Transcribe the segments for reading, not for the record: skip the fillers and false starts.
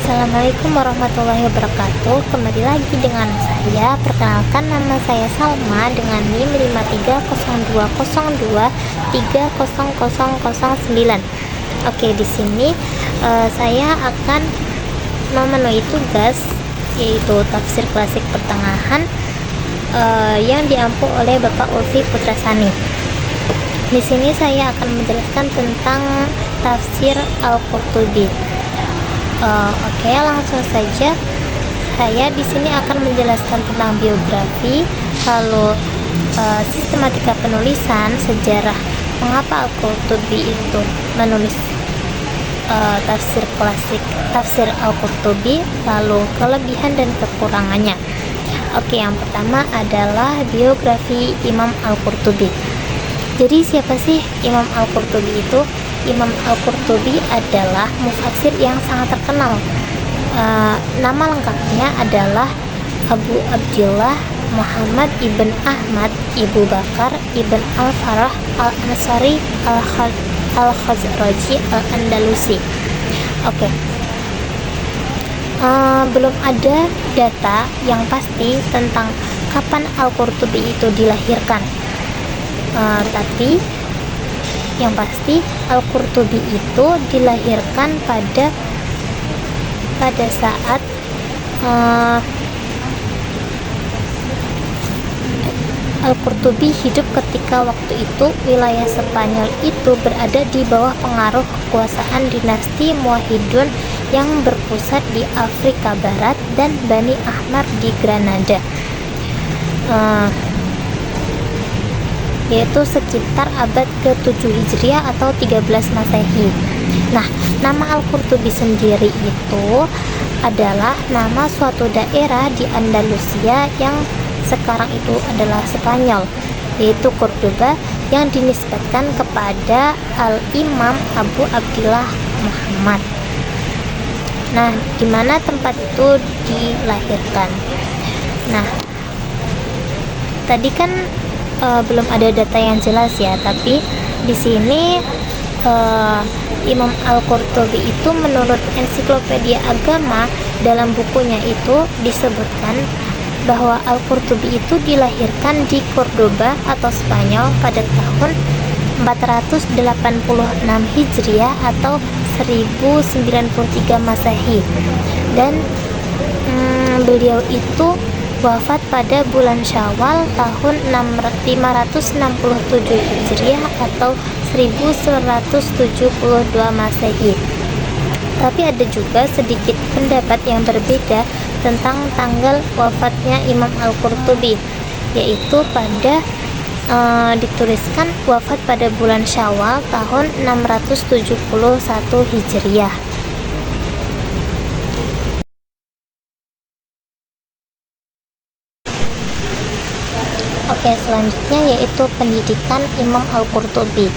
Assalamualaikum warahmatullahi wabarakatuh. Kembali lagi dengan saya. Perkenalkan, nama saya Salma dengan NIM 530202300009. Oke, di sini saya akan memenuhi tugas yaitu tafsir klasik pertengahan yang diampu oleh Bapak Ulfi Putrasani. Di sini saya akan menjelaskan tentang tafsir Al-Qurtubi. Oke, langsung saja. Saya di sini akan menjelaskan tentang biografi, lalu sistematika penulisan, sejarah mengapa Al-Qurtubi itu menulis tafsir klasik, tafsir Al-Qurtubi, lalu kelebihan dan kekurangannya. Oke, yang pertama adalah biografi Imam Al-Qurtubi. Jadi siapa sih Imam Al-Qurtubi itu? Imam Al-Qurtubi adalah mufassir yang sangat terkenal. Nama lengkapnya adalah Abu Abdillah Muhammad ibn Ahmad Ibu Bakar ibn Al-Farah Al-Ansari Al-Khazraji Al-Andalusi. Oke. Belum ada data yang pasti tentang kapan Al-Qurtubi itu dilahirkan. Tapi yang pasti Al-Qurtubi itu dilahirkan pada saat Al-Qurtubi hidup ketika waktu itu wilayah Spanyol itu berada di bawah pengaruh kekuasaan dinasti Muwahhidun yang berpusat di Afrika Barat dan Bani Ahmar di Granada, yaitu sekitar abad ke-7 Hijriah atau 13 Masehi. Nah, nama Al-Qurtubi sendiri itu adalah nama suatu daerah di Andalusia yang sekarang itu adalah Spanyol, yaitu Cordoba, yang dinisbatkan kepada Al-Imam Abu Abdillah Muhammad. Nah, di mana tempat itu dilahirkan? Nah, tadi kan belum ada data yang jelas ya, tapi di sini Imam Al-Qurtubi itu menurut ensiklopedia agama dalam bukunya itu disebutkan bahwa Al-Qurtubi itu dilahirkan di Cordoba atau Spanyol pada tahun 486 Hijriah atau 1093 Masehi, dan beliau itu wafat pada bulan Syawal tahun 567 Hijriah atau 1172 Masehi. Tapi ada juga sedikit pendapat yang berbeda tentang tanggal wafatnya Imam Al-Qurtubi, yaitu pada dituliskan wafat pada bulan Syawal tahun 671 Hijriah. Oke, selanjutnya yaitu pendidikan Imam Al-Qurtubi.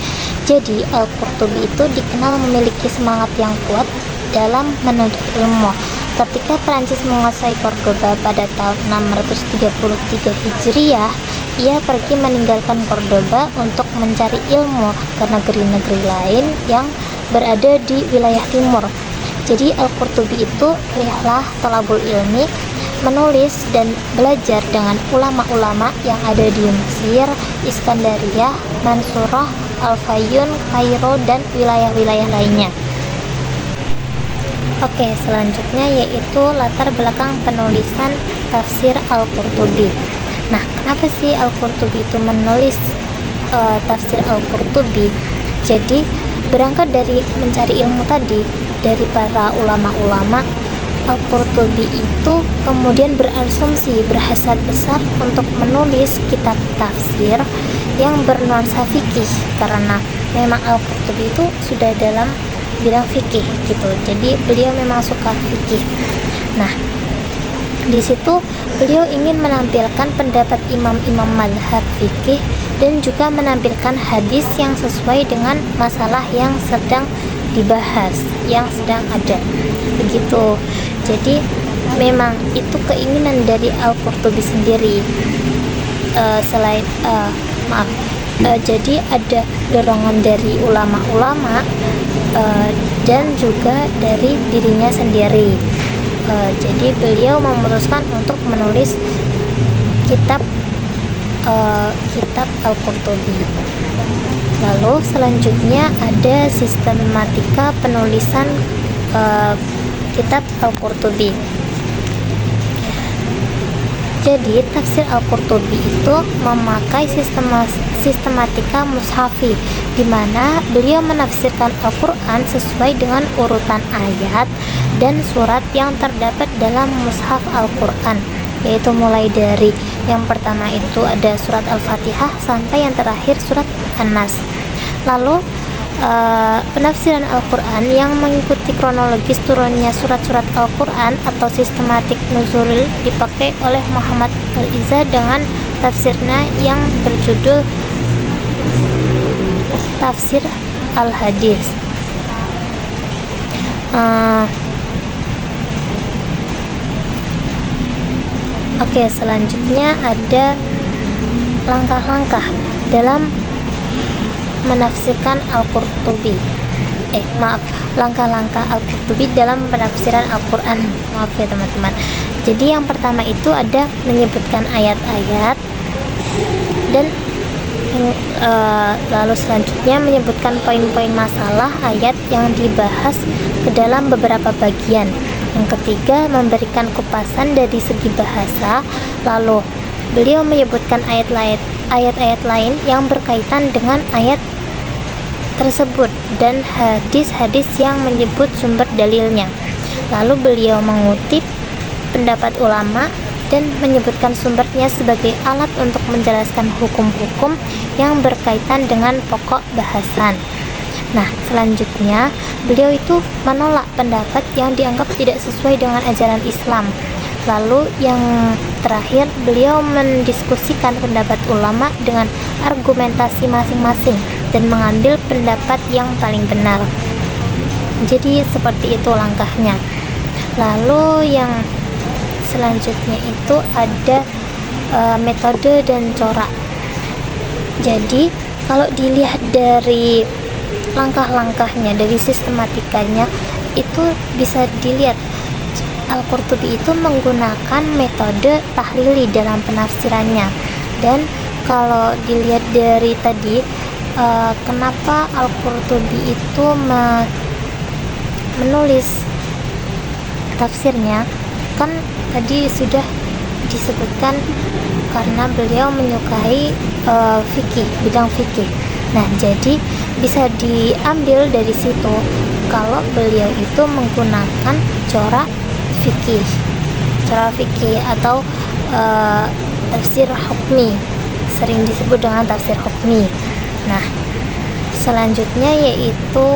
Jadi Al-Qurtubi itu dikenal memiliki semangat yang kuat dalam menuntut ilmu. Ketika Prancis menguasai Cordoba pada tahun 633 Hijriah, ia pergi meninggalkan Cordoba untuk mencari ilmu ke negeri-negeri lain yang berada di wilayah timur. Jadi Al-Qurtubi itu rihlah thalabul ilmi, menulis dan belajar dengan ulama-ulama yang ada di Mesir, Iskandaria, Mansurah, Al-Fayun, Kairo, dan wilayah-wilayah lainnya. Oke, selanjutnya yaitu latar belakang penulisan tafsir Al-Qurtubi. Nah, kenapa sih Al-Qurtubi itu menulis tafsir Al-Qurtubi? Jadi, berangkat dari mencari ilmu tadi, dari para ulama-ulama, Al-Qurtubi itu kemudian berasumsi, berhasrat besar untuk menulis kitab tafsir yang bernuansa fikih, karena memang Al-Qurtubi itu sudah dalam bidang fikih gitu. Jadi beliau memang suka fikih. Nah, di situ beliau ingin menampilkan pendapat imam-imam mazhab fikih dan juga menampilkan hadis yang sesuai dengan masalah yang sedang dibahas, yang sedang ada. Begitu. Jadi memang itu keinginan dari Al-Qurtubi sendiri. Jadi ada dorongan dari ulama-ulama dan juga dari dirinya sendiri. Jadi beliau memutuskan untuk menulis kitab Al-Qurtubi. Lalu selanjutnya ada sistematika penulisan kitab Al-Qurtubi. Jadi tafsir Al-Qurtubi itu memakai sistematika mushafi, di mana beliau menafsirkan Al-Quran sesuai dengan urutan ayat dan surat yang terdapat dalam mushaf Al-Quran, yaitu mulai dari yang pertama itu ada surat Al-Fatihah sampai yang terakhir surat An-Nas. Lalu penafsiran Al-Quran yang mengikuti kronologis turunnya surat-surat Al-Quran atau sistematik nuzul dipakai oleh Muhammad Al-Izza dengan tafsirnya yang berjudul Tafsir Al-Hadis. Oke, selanjutnya ada langkah-langkah dalam menafsirkan Al-Qurtubi. Langkah-langkah Al-Qurtubi dalam penafsiran Al-Quran. Maaf ya teman-teman. Jadi yang pertama itu ada menyebutkan ayat-ayat dan lalu selanjutnya menyebutkan poin-poin masalah ayat yang dibahas ke dalam beberapa bagian. Yang ketiga, memberikan kupasan dari segi bahasa. Lalu beliau menyebutkan ayat-ayat lain yang berkaitan dengan ayat tersebut dan hadis-hadis yang menyebut sumber dalilnya. Lalu beliau mengutip pendapat ulama dan menyebutkan sumbernya sebagai alat untuk menjelaskan hukum-hukum yang berkaitan dengan pokok bahasan. Nah, selanjutnya beliau itu menolak pendapat yang dianggap tidak sesuai dengan ajaran Islam. Lalu yang terakhir, beliau mendiskusikan pendapat ulama dengan argumentasi masing-masing dan mengambil pendapat yang paling benar. Jadi seperti itu langkahnya. Lalu yang selanjutnya itu ada metode dan corak. Jadi kalau dilihat dari langkah-langkahnya, dari sistematikanya, itu bisa dilihat Al-Qurtubi itu menggunakan metode tahlili dalam penafsirannya. Dan kalau dilihat dari tadi, kenapa Al-Qurtubi itu menulis tafsirnya, kan tadi sudah disebutkan karena beliau menyukai bidang fikih. Nah, jadi bisa diambil dari situ kalau beliau itu menggunakan corak fikih atau tafsir hukmi, sering disebut dengan tafsir hukmi. Nah, selanjutnya yaitu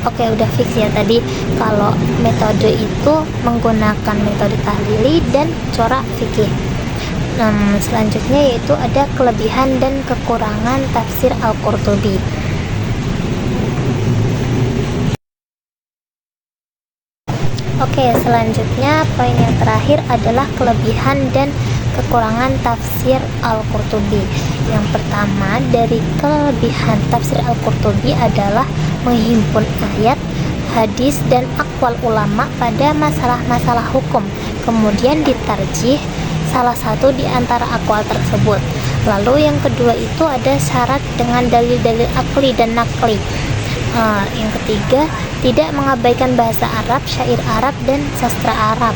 udah fix ya tadi kalau metode itu menggunakan metode tahlili dan corak fikih. Selanjutnya yaitu ada kelebihan dan kekurangan tafsir Al-Qurtubi. Selanjutnya poin yang terakhir adalah kelebihan dan kekurangan tafsir Al-Qurtubi. Yang pertama, dari kelebihan tafsir Al-Qurtubi adalah menghimpun ayat, hadis, dan aqwal ulama pada masalah-masalah hukum, kemudian ditarjih salah satu di antara aqwal tersebut. Lalu yang kedua itu ada syarat dengan dalil-dalil akli dan nakli. Yang ketiga, tidak mengabaikan bahasa Arab, syair Arab, dan sastra Arab.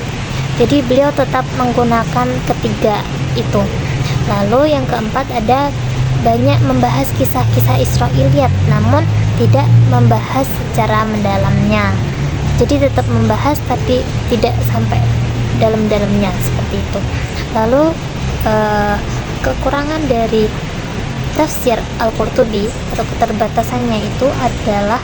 Jadi beliau tetap menggunakan ketiga itu. Lalu yang keempat ada banyak membahas kisah-kisah Israiliyat, namun tidak membahas secara mendalamnya. Jadi tetap membahas tapi tidak sampai dalam-dalamnya, seperti itu. Lalu kekurangan dari tafsir Al-Qurtubi atau keterbatasannya itu adalah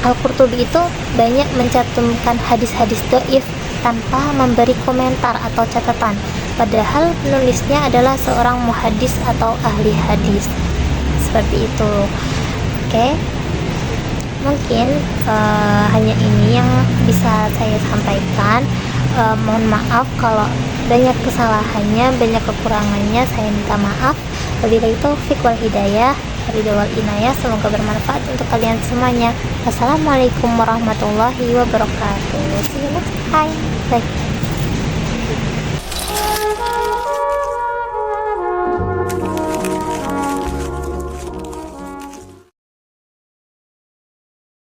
Al-Qurtubi itu banyak mencantumkan hadis-hadis dhaif tanpa memberi komentar atau catatan, padahal penulisnya adalah seorang muhaddis atau ahli hadis. Seperti itu. Mungkin hanya ini yang bisa saya sampaikan. Mohon maaf kalau banyak kesalahannya, banyak kekurangannya, saya minta maaf. Wabillahi taufik wal hidayah, ridho wal inayah. Semoga bermanfaat untuk kalian semuanya. Wassalamualaikum warahmatullahi wabarakatuh. See you next time. Bye.